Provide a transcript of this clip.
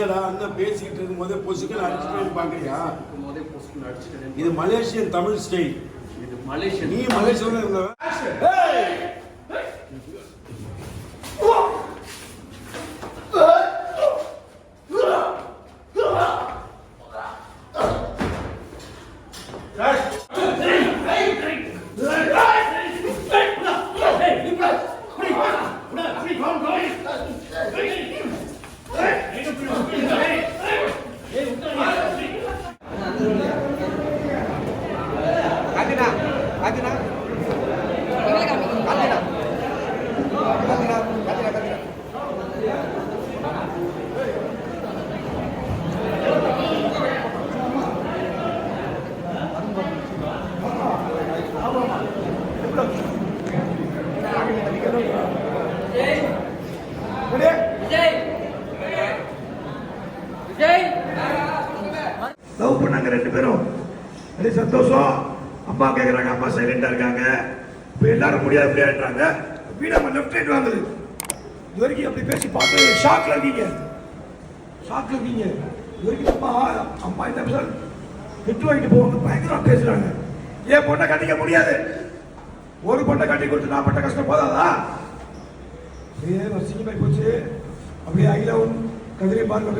என்னடா அண்ணன் பேசிக்கிட்டு இருக்கும் போதே பொசுக்குன்னு அடிச்சுட்டு பாக்குறியா? இது மலேசியன் தமிழ் ஸ்டைல். இது மலேசியன். நீ மலேசியால இருந்தவன். லவ் பண்ணாங்க ரெண்டு பேரும். அது சந்தோஷம். அம்மா கேக்குறாங்க, அம்மா சைலண்டா இருக்காங்க. இப்ப எல்லாரும் முடியாதுன்றாங்க. வீடாம லெஃப்ட் ரைட் வாங்குது. இது வரைக்கும் அப்படி பேசி பார்த்து ஷாக்ல இருக்கீங்க. இது வரைக்கும் அம்மா இந்த நிமிஷம் விட்டு வாங்கிட்டு போவாங்க. பயங்கரமா பேசுறாங்க. ஏன் பொண்ணை கட்டிக்க முடியாது? ஒரு பொண்ணை கட்டி கொடுத்து நான் பட்ட கஷ்டம் போதாதா? அப்படியே வசிக்கமாய் போச்சு. அப்படியே அகிலவும் கதிரை பார்க்க